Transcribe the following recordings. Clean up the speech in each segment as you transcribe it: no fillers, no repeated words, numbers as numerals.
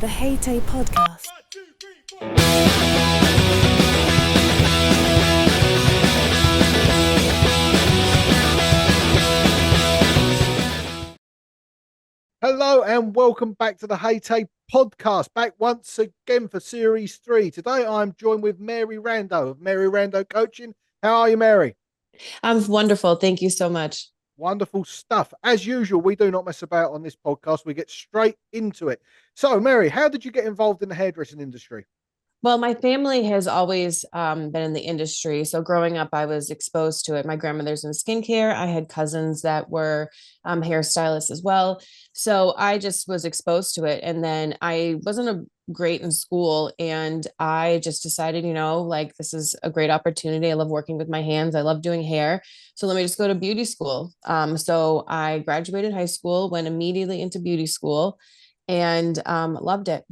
the H.A.T.A.E podcast. Hello and welcome back to the H.A.T.A.E podcast, back once again for series 3. Today I'm joined with Mary Rando of Mary Rando Coaching. How are you, Mary? I'm wonderful. Thank you so much. Wonderful stuff. As usual, we do not mess about on this podcast. We get straight into it. So, Mary, how did you get involved in the hairdressing industry? Well, my family has always been in the industry. So growing up, I was exposed to it. My grandmother's in skincare. I had cousins that were hairstylists as well. So I just was exposed to it. And then I wasn't great in school. And I just decided, like this is a great opportunity. I love working with my hands. I love doing hair. So let me just go to beauty school. So I graduated high school, went immediately into beauty school and loved it.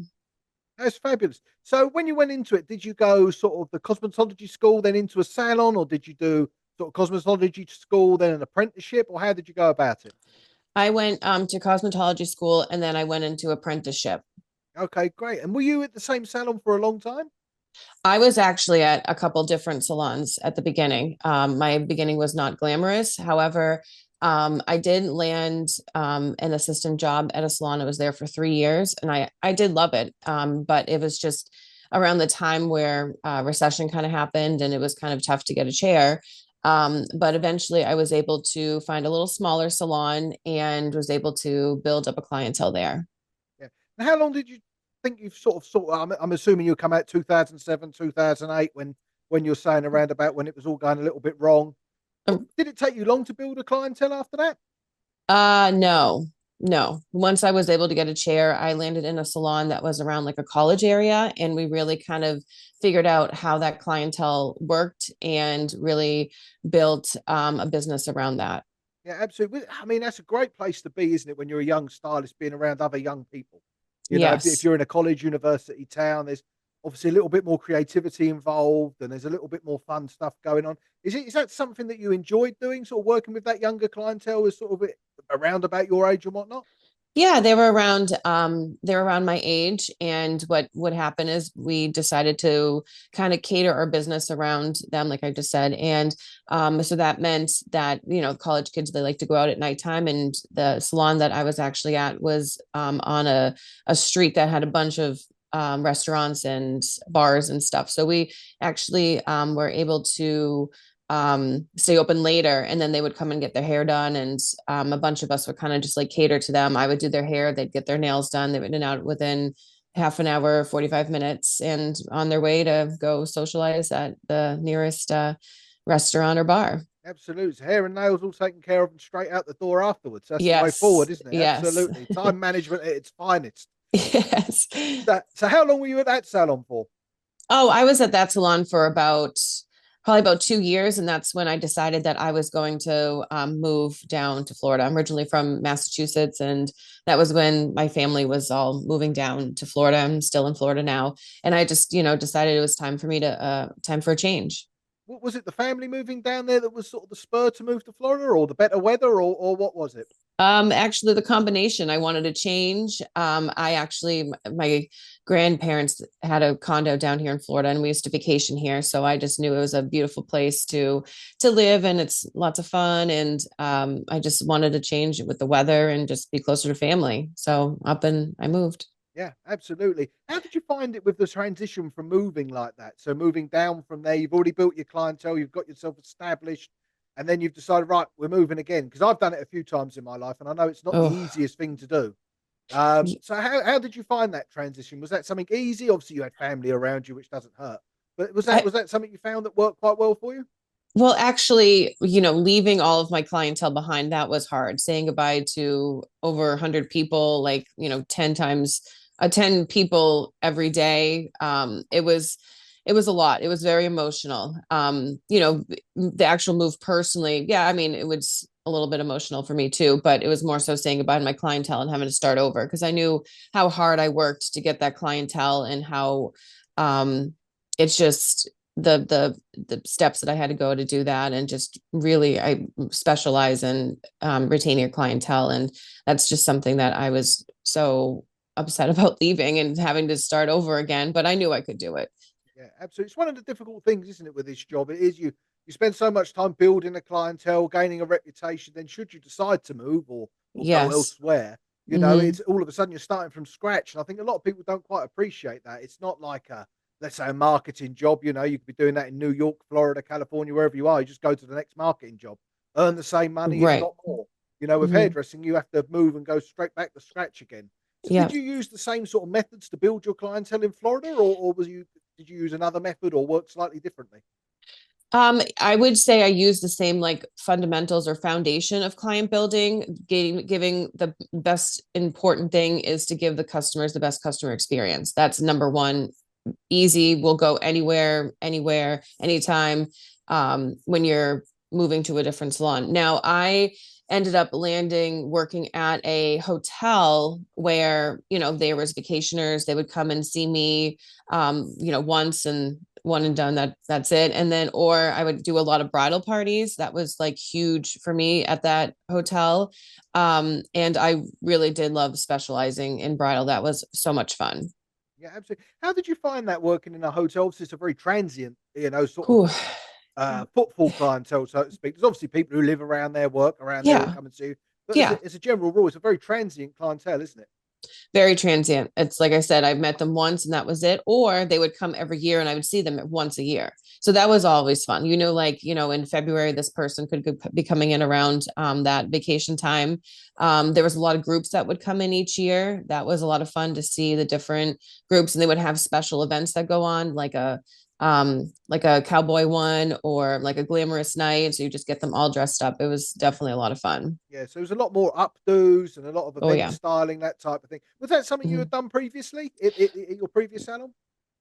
That's fabulous. So when you went into it, did you go sort of the cosmetology school, then into a salon, or did you do sort of cosmetology school, then an apprenticeship, or how did you go about it? I went to cosmetology school and then I went into apprenticeship. Okay, great. And were you at the same salon for a long time? I was actually at a couple different salons at the beginning. My beginning was not glamorous. However, I did land an assistant job at a salon. I was there for 3 years and I did love it. But it was just around the time where recession kind of happened and it was kind of tough to get a chair. But eventually I was able to find a little smaller salon and was able to build up a clientele there. Yeah. And how long did you think you've I'm assuming you come out 2007, 2008 when you're saying around about when it was all going a little bit wrong. Did it take you long to build a clientele after that? No, no. Once I was able to get a chair, I landed in a salon that was around like a college area, and we really kind of figured out how that clientele worked and really built a business around that. Yeah, absolutely. I mean, that's a great place to be, isn't it? When you're a young stylist, being around other young people. If Yes. you're in a college, university town, there's obviously a little bit more creativity involved, and there's a little bit more fun stuff going on. Is that something that you enjoyed doing, sort of working with that younger clientele, is sort of around about your age and whatnot? Yeah, they were around my age. And what would happen is we decided to kind of cater our business around them, like I just said. And so that meant that, college kids, they like to go out at nighttime. And the salon that I was actually at was on a street that had a bunch of restaurants and bars and stuff. So we actually were able to stay open later, and then they would come and get their hair done, and a bunch of us would kind of just like cater to them. I would do their hair, they'd get their nails done, they would in and out within half an hour, 45 minutes, and on their way to go socialize at the nearest restaurant or bar. Absolutely. Hair and nails all taken care of and straight out the door afterwards. That's the way Yes. forward, isn't it? Yes. Absolutely. Time management at its finest. Yes. So how long were you at that salon for? Oh, I was at that salon for probably about 2 years. And that's when I decided that I was going to move down to Florida. I'm originally from Massachusetts. And that was when my family was all moving down to Florida. I'm still in Florida now. And I just, decided it was time for me time for a change. What was it, the family moving down there that was sort of the spur to move to Florida, or the better weather, or what was it? Actually, the combination. I wanted to change. My grandparents had a condo down here in Florida, and we used to vacation here. So I just knew it was a beautiful place to live, and it's lots of fun. And I just wanted to change it with the weather and just be closer to family. So up and I moved. Yeah, absolutely. How did you find it with the transition from moving like that? So moving down from there, you've already built your clientele, you've got yourself established, and then you've decided, right, we're moving again. Because I've done it a few times in my life, and I know it's not the Oh, easiest thing to do. So how did you find that transition? Was that something easy? Obviously, you had family around you, which doesn't hurt. But was that I, was that something you found that worked quite well for you? well, actually, leaving all of my clientele behind, that was hard. Saying goodbye to over 100 people, like, 10 times, 10 people every day. It was a lot. It was very emotional. The actual move personally, yeah, I mean, it was a little bit emotional for me too, but it was more so saying goodbye to my clientele and having to start over because I knew how hard I worked to get that clientele and how um, it's just the steps that I had to go to do that. And just really, I specialize in retaining your clientele. And that's just something that I was so upset about leaving and having to start over again, but I knew I could do it. Yeah, absolutely. It's one of the difficult things, isn't it, with this job? It is you spend so much time building a clientele, gaining a reputation. Then, should you decide to move or go Yes. elsewhere, Hmm. it's all of a sudden you're starting from scratch. And I think a lot of people don't quite appreciate that. It's not like a, let's say, a marketing job. You could be doing that in New York, Florida, California, wherever you are. You just go to the next marketing job, earn the same money, if Right. not more. With Hmm. hairdressing, you have to move and go straight back to scratch again. So, Yeah. did you use the same sort of methods to build your clientele in Florida, or did you use another method or work slightly differently? I would say I use the same like fundamentals or foundation of client building. Giving the best important thing is to give the customers the best customer experience. That's number one. Easy, will go anywhere, anytime. When you're moving to a different salon. Now, I ended up landing working at a hotel where, there was vacationers. They would come and see me, once and one and done. That's it. And then, or I would do a lot of bridal parties. That was like huge for me at that hotel. And I really did love specializing in bridal. That was so much fun. Yeah, absolutely. How did you find that working in a hotel? Obviously, it's a very transient, sort of Whew. footfall clientele, so to speak. There's obviously people who live around there, work around there, will Yeah. come and see you. But Yeah. as a general rule, it's a very transient clientele, isn't it? Very transient. It's like I said, I've met them once and that was it. Or they would come every year and I would see them once a year. So that was always fun. In February, this person could be coming in around that vacation time. There was a lot of groups that would come in each year. That was a lot of fun to see the different groups, and they would have special events that go on, like a cowboy one or like a glamorous night. So you just get them all dressed up. It was definitely a lot of fun. Yeah, so there's a lot more updos and a lot of Oh event yeah. styling, that type of thing. Was that something you Mhm. had done previously in your previous salon?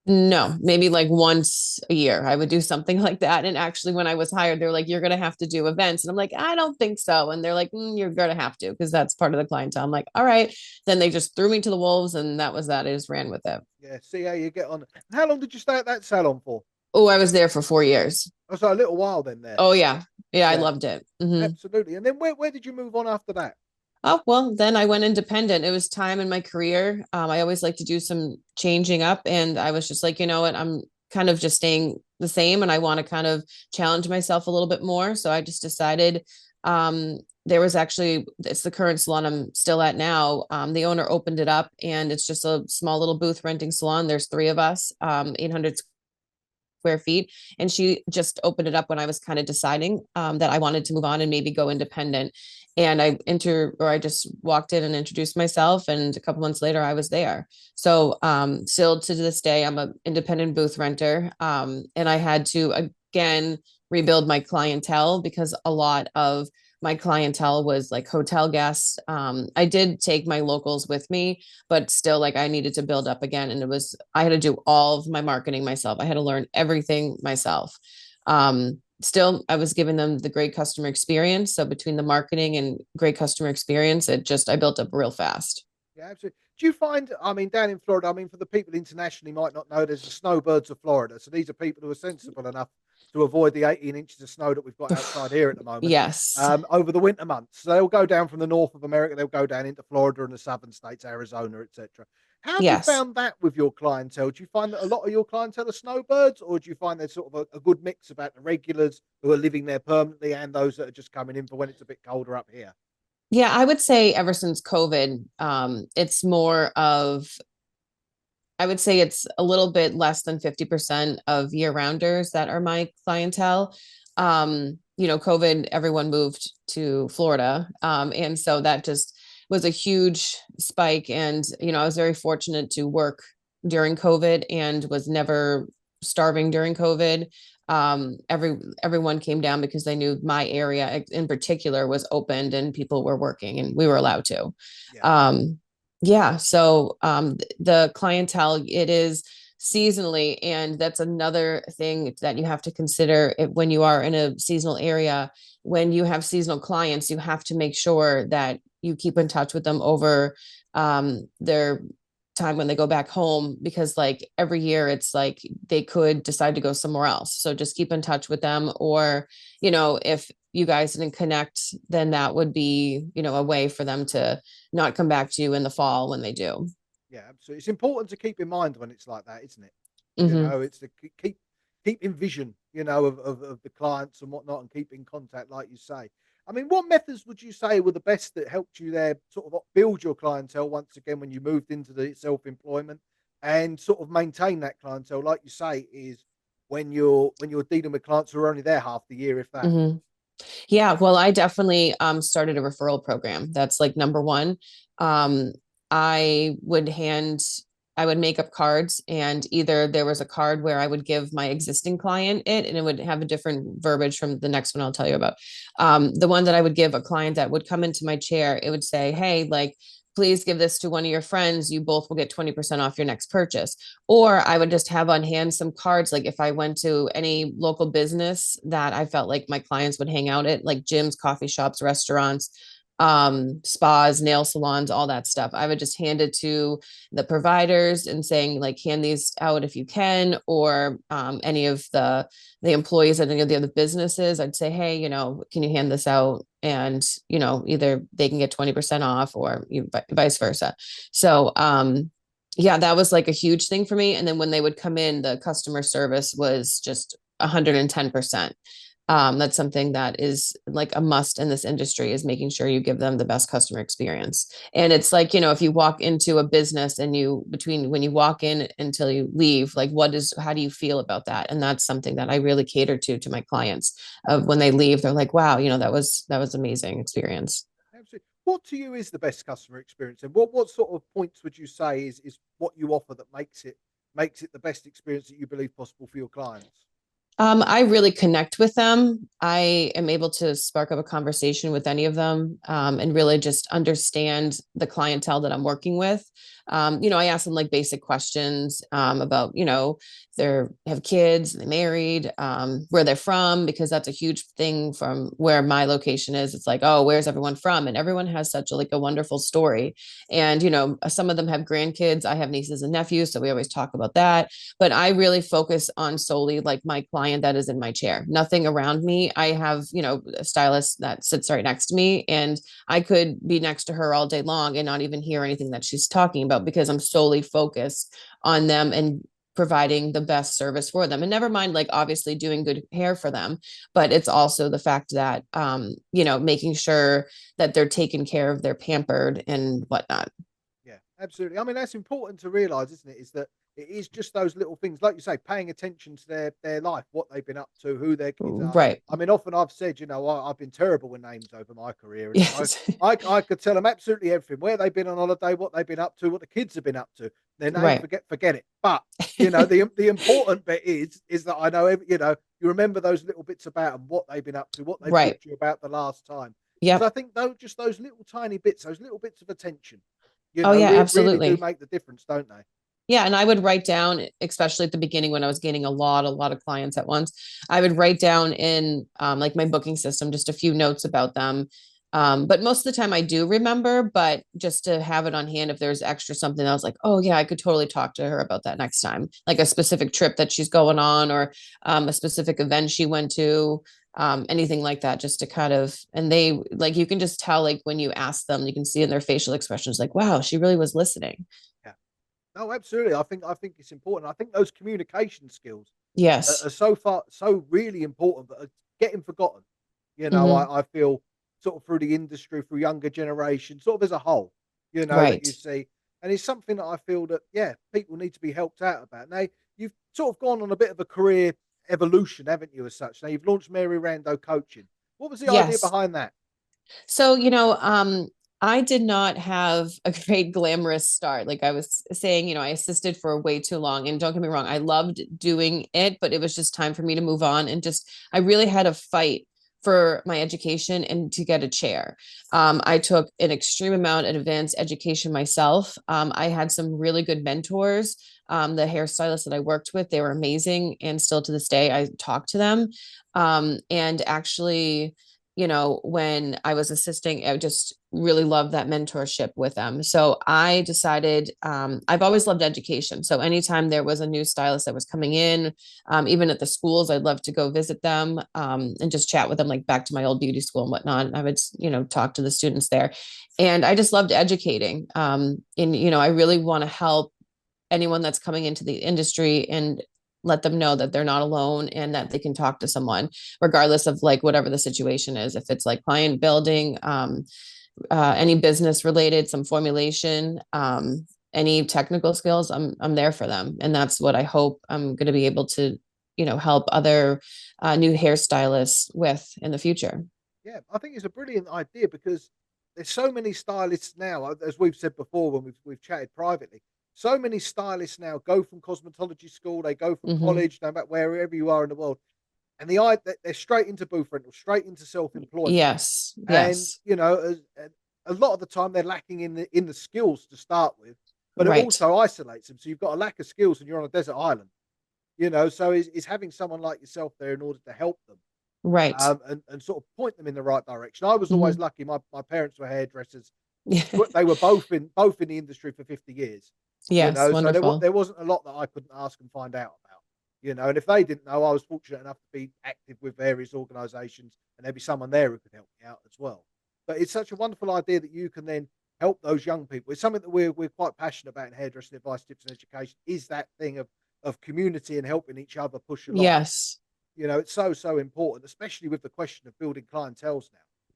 No, maybe like once a year I would do something like that. And actually, when I was hired, they're like, "You're going to have to do events." And I'm like, "I don't think so." And they're like, "You're going to have to because that's part of the clientele." I'm like, "All right." Then they just threw me to the wolves, and that was that. I just ran with it. Yeah, see how you get on. And how long did you stay at that salon for? Oh, I was there for 4 years. Oh, so a little while then there. Oh, yeah. Yeah, I Yeah, loved it. Hmm. absolutely. And then where did you move on after that? Oh, well, then I went independent. It was time in my career. I always like to do some changing up. And I was just like, you know what? I'm kind of just staying the same and I want to kind of challenge myself a little bit more. So I just decided there was actually, it's the current salon I'm still at now. The owner opened it up and it's just a small little booth renting salon. There's three of us, 800 square feet. And she just opened it up when I was kind of deciding that I wanted to move on and maybe go independent. And I just walked in and introduced myself. And a couple months later, I was there. So still to this day, I'm an independent booth renter. And I had to, again, rebuild my clientele because a lot of my clientele was like hotel guests. I did take my locals with me, but still like I needed to build up again. And I had to do all of my marketing myself. I had to learn everything myself. Still, I was giving them the great customer experience. So between the marketing and great customer experience, I built up real fast. Yeah, absolutely. Do you find, I mean, down in Florida, I mean, for the people internationally might not know, there's the snowbirds of Florida. So these are people who are sensible enough to avoid the 18 inches of snow that we've got outside here at the moment Yes. over the winter months. So they'll go down from the north of America, they'll go down into Florida and the southern states, Arizona, etc. How have you Yes. found that with your clientele? Do you find that a lot of your clientele are snowbirds, or do you find there's sort of a good mix about the regulars who are living there permanently and those that are just coming in for when it's a bit colder up here? Yeah, I would say ever since COVID, it's more of I would say it's a little bit less than 50% of year rounders that are my clientele. COVID, everyone moved to Florida. And so that just was a huge spike. And, I was very fortunate to work during COVID and was never starving during COVID. Everyone came down because they knew my area in particular was opened and people were working and we were allowed to. Yeah. Um, yeah. So the clientele, it is seasonally, and that's another thing that you have to consider when you are in a seasonal area. When you have seasonal clients, you have to make sure that you keep in touch with them over their time when they go back home, because like every year it's like they could decide to go somewhere else. So just keep in touch with them, or if you guys didn't connect, then that would be a way for them to not come back to you in the fall when they do. Yeah, absolutely. It's important to keep in mind when it's like that, isn't it? You Hmm. know, it's to keep in vision, you know, of the clients and whatnot, and keep in contact, like you say. I mean, what methods would you say were the best that helped you there, sort of build your clientele once again when you moved into the self-employment, and sort of maintain that clientele, like you say, is when you're dealing with clients who are only there half the year, if that. Hmm. Yeah, well, I definitely started a referral program. That's like number one. Um, I would hand, I would make up cards, and either there was a card where I would give my existing client it, and it would have a different verbiage from the next one I'll tell you about. The one that I would give a client that would come into my chair, it would say, "Hey, like, please give this to one of your friends. You both will get 20% off your next purchase." Or I would just have on hand some cards. Like if I went to any local business that I felt like my clients would hang out at, like gyms, coffee shops, restaurants, spas, nail salons, all that stuff, I would just hand it to the providers and saying, like, hand these out if you can, or any of the employees at any of the other businesses. I'd say, hey, can you hand this out? And either they can get 20% off, or vice versa. So yeah, that was like a huge thing for me. And then when they would come in, the customer service was just 110%. That's something that is like a must in this industry, is making sure you give them the best customer experience. And it's like, if you walk into a business and between when you walk in until you leave, like, how do you feel about that? And that's something that I really cater to my clients. Of when they leave, they're like, wow, that was amazing experience. Absolutely. What to you is the best customer experience, and what sort of points would you say is what you offer that makes it the best experience that you believe possible for your clients? I really connect with them. I am able to spark up a conversation with any of them, and really just understand the clientele that I'm working with. I ask them like basic questions about, they have kids, they're married, where they're from, because that's a huge thing from where my location is. It's like, oh, where's everyone from? And everyone has such a wonderful story. And, some of them have grandkids. I have nieces and nephews, so we always talk about that, but I really focus on solely like my client that is in my chair, nothing around me. I have, a stylist that sits right next to me, and I could be next to her all day long and not even hear anything that she's talking about, because I'm solely focused on them and providing the best service for them. And never mind, like, obviously doing good hair for them, but it's also the fact that, making sure that they're taken care of, they're pampered and whatnot. Yeah, absolutely. I mean, that's important to realize, isn't it? Is that it is just those little things, like you say, paying attention to their life, what they've been up to, who their kids are. Right. I mean, often I've said, I've been terrible with names over my career, and Yes. I could tell them absolutely everything, where they've been on holiday, what they've been up to, what the kids have been up to. Their name, Right. forget it. But the important bit is that I know you remember those little bits about them, what they've been up to, what they've Right. talked to you about the last time. Because I Yep. think just those little tiny bits, those little bits of attention, Oh yeah, really do absolutely. make the difference, don't they? Yeah, and I would write down, especially at the beginning when I was getting a lot of clients at once. I would write down in like my booking system just a few notes about them. But most of the time I do remember, but just to have it on hand if there's extra something, I was like, oh yeah, I could totally talk to her about that next time, like a specific trip that she's going on, or a specific event she went to, anything like that, just to kind of, and they, like, you can just tell, like, when you ask them, you can see in their facial expressions, like, wow, she really was listening. Yeah. No, absolutely. I think it's important. I think those communication skills are Yes. so really important, but are getting forgotten. Hmm. I feel sort of through the industry, through younger generations, sort of as a whole, that Right. you see. And it's something that I feel that, yeah, people need to be helped out about. Now, you've sort of gone on a bit of a career evolution, haven't you, as such? Now, you've launched Mary Rando Coaching. What was the idea Yes. behind that? So, I did not have a great glamorous start. Like I was saying, I assisted for way too long. And don't get me wrong, I loved doing it, but it was just time for me to move on. And just, I really had to fight for my education and to get a chair. I took an extreme amount of advanced education myself. I had some really good mentors. The hairstylists that I worked with, they were amazing. And still to this day, I talk to them. And actually, when I was assisting, I just really loved that mentorship with them. So I decided, I've always loved education. So anytime there was a new stylist that was coming in, even at the schools, I'd love to go visit them, and just chat with them, like back to my old beauty school and whatnot. And I would, talk to the students there. And I just loved educating. And, I really want to help anyone that's coming into the industry and let them know that they're not alone and that they can talk to someone regardless of like whatever the situation is. If it's like client building, any business related, some formulation, any technical skills, I'm there for them. And that's what I hope I'm going to be able to, help other new hairstylists with in the future. Yeah, I think it's a brilliant idea because there's so many stylists now, as we've said before when we've chatted privately. So many stylists now go from cosmetology school, they go from Mm-hmm. college, no matter wherever you are in the world, and they're straight into booth rental, straight into self-employment. Yes. And Yes. a lot of the time they're lacking in the skills to start with, but it Right. also isolates them. So you've got a lack of skills, and you're on a desert island. So is having someone like yourself there in order to help them, Right. and sort of point them in the right direction. I was always Mm-hmm. lucky. My parents were hairdressers. Yeah. They were both in the industry for 50 years. Yes. So Wonderful. there wasn't a lot that I couldn't ask and find out about. And if they didn't know, I was fortunate enough to be active with various organisations, and there'd be someone there who could help me out as well. But it's such a wonderful idea that you can then help those young people. It's something that we're quite passionate about in hairdressing advice, tips, and education. Is that thing of community and helping each other push along. Yes. It's so important, especially with the question of building clientels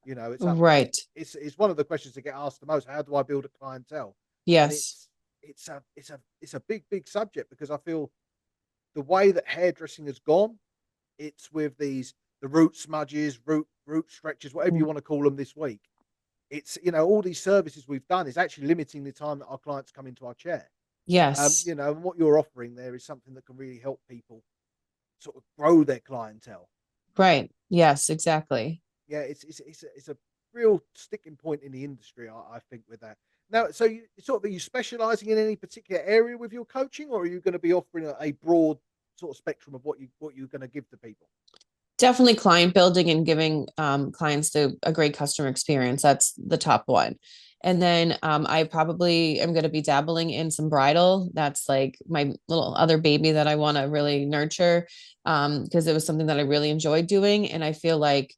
now. It's up. Right. It's one of the questions that get asked the most. How do I build a clientele? And Yes. it's a big subject because I feel the way that hairdressing has gone, it's with the root smudges, root stretches, whatever you Mm. want to call them this week. It's all these services we've done is actually limiting the time that our clients come into our chair. Yes. And what you're offering there is something that can really help people sort of grow their clientele. Right. Yes, exactly. Yeah, it's a real sticking point in the industry, I think, with that. Now, so are you specialising in any particular area with your coaching, or are you going to be offering a broad sort of spectrum of what you're going to give to people? Definitely client building and giving clients a great customer experience. That's the top one. And then I probably am going to be dabbling in some bridal. That's like my little other baby that I want to really nurture, because it was something that I really enjoyed doing. And I feel like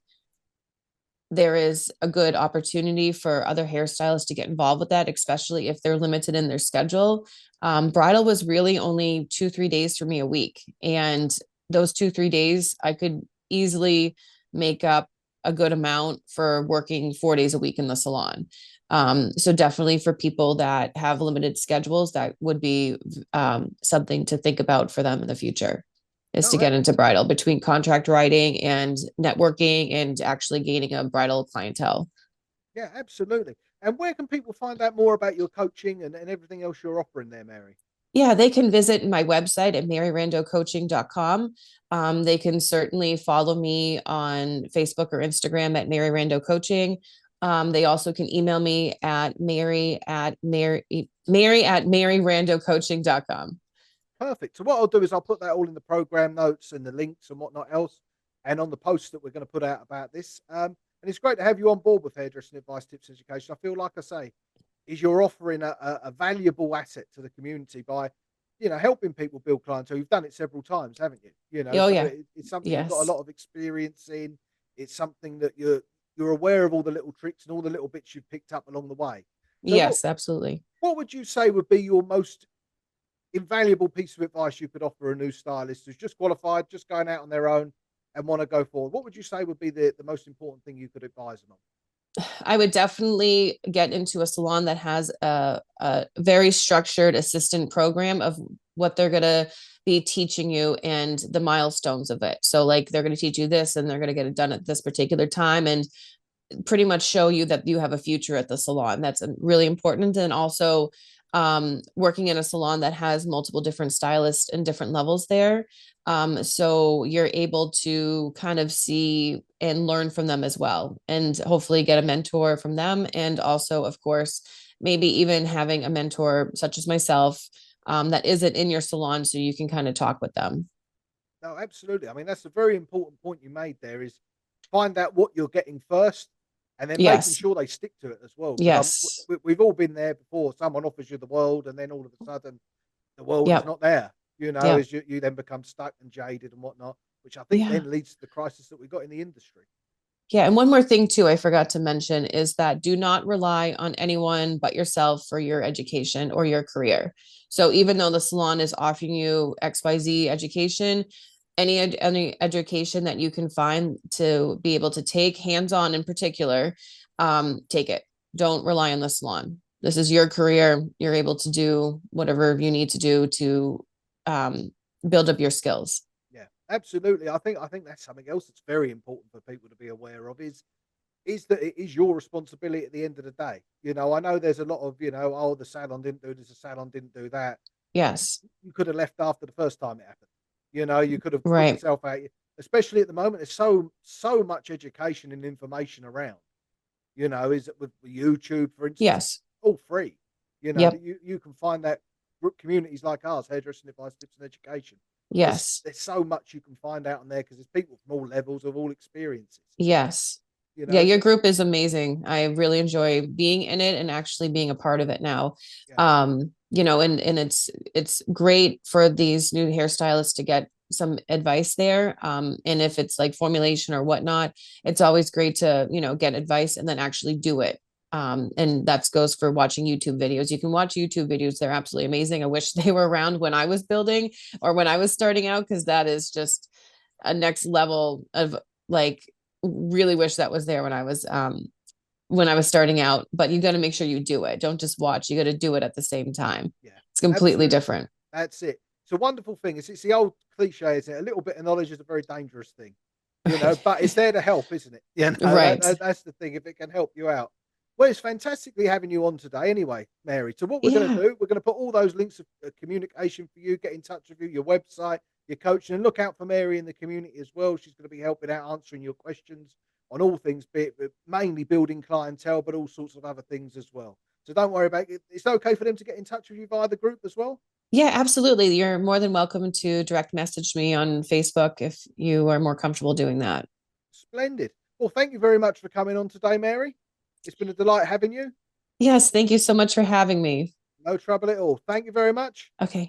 there is a good opportunity for other hairstylists to get involved with that, especially if they're limited in their schedule. Bridal was really only 2, 3 days for me a week. And those 2, 3 days, I could easily make up a good amount for working 4 days a week in the salon. So definitely for people that have limited schedules, that would be something to think about for them in the future, is to No, get into bridal between contract writing and networking and actually gaining a bridal clientele. yeah, absolutely. And where can people find out more about your coaching and everything else you're offering there, Mary? Yeah, they can visit my website at maryrandocoaching.com. They can certainly follow me on Facebook or Instagram at Mary Rando Coaching. They also can email me at Mary at maryrandocoaching.com. Perfect. So what I'll do is I'll put that all in the program notes and the links and whatnot else, and on the post that we're going to put out about this. And it's great to have you on board with hairdressing advice, tips, education. I feel like I say, is you're offering a valuable asset to the community by, helping people build clientele. You've done it several times, haven't you? Oh So yeah. it's something you've got a Yes. lot of experience in. It's something that you're aware of all the little tricks and all the little bits you've picked up along the way. So Yes, absolutely. what would you say would be your most invaluable piece of advice you could offer a new stylist who's just qualified, just going out on their own and want to go forward? What would you say would be the most important thing you could advise them on? I would definitely get into a salon that has a very structured assistant program of what they're going to be teaching you and the milestones of it. So, like, they're going to teach you this and they're going to get it done at this particular time and pretty much show you that you have a future at the salon. That's really important. And also, working in a salon that has multiple different stylists and different levels there. So you're able to kind of see and learn from them as well, and hopefully get a mentor from them. And also, of course, maybe even having a mentor such as myself, that isn't in your salon, so you can kind of talk with them. No, absolutely. I mean, that's a very important point you made there. Is find out what you're getting first, and then making Yes. sure they stick to it as well. Because Yes. we've all been there before. Someone offers you the world, and then all of a sudden, the world is Yep. not there. Yep. As you then become stuck and jaded and whatnot, which I think Yeah. then leads to the crisis that we've got in the industry. Yeah. And one more thing, too, I forgot to mention is that do not rely on anyone but yourself for your education or your career. So even though the salon is offering you XYZ education, any education that you can find to be able to take hands on in particular, take it. Don't rely on the salon. This is your career. You're able to do whatever you need to do to um, build up your skills. Yeah, absolutely. I think that's something else that's very important for people to be aware of is that it is your responsibility at the end of the day. I know there's a lot of, oh, the salon didn't do this, the salon didn't do that. Yes. You could have left after the first time it happened. You could have put Right. yourself out, especially at the moment. There's so much education and information around. Is it with YouTube, for instance, Yes. all free. Yep. That you can find that group communities like ours, hairdressing advice, tips, and education. There's Yes. there's so much you can find out on there because there's people from all levels of all experiences. Yes. You Yeah, know, your so group is amazing. I really enjoy being in it and actually being a part of it now. yeah, And it's great for these new hairstylists to get some advice there. And if it's like formulation or whatnot, it's always great to, get advice and then actually do it. And that goes for watching YouTube videos. You can watch YouTube videos, they're absolutely amazing. I wish they were around when I was building or when I was starting out, because that is just a next level of like really wish that was there when I was starting out, but you got to make sure you do it. Don't just watch. You got to do it at the same time. yeah, It's completely absolutely. different. That's it. It's a wonderful thing. It's the old cliche, isn't it? A little bit of knowledge is a very dangerous thing, Right. but it's there to help, isn't it? Right. That's the thing. If it can help you out. Well, it's fantastically having you on today anyway, Mary. So what we're going to Yeah. do, we're going to put all those links of communication for you, get in touch with you, your website, your coaching, and look out for Mary in the community as well. She's going to be helping out, answering your questions on all things, mainly building clientele, but all sorts of other things as well. So don't worry about it. It's okay for them to get in touch with you via the group as well. Yeah, absolutely. You're more than welcome to direct message me on Facebook if you are more comfortable doing that. Splendid. Well, thank you very much for coming on today, Mary. It's been a delight having you. Yes, thank you so much for having me. No trouble at all. Thank you very much. Okay.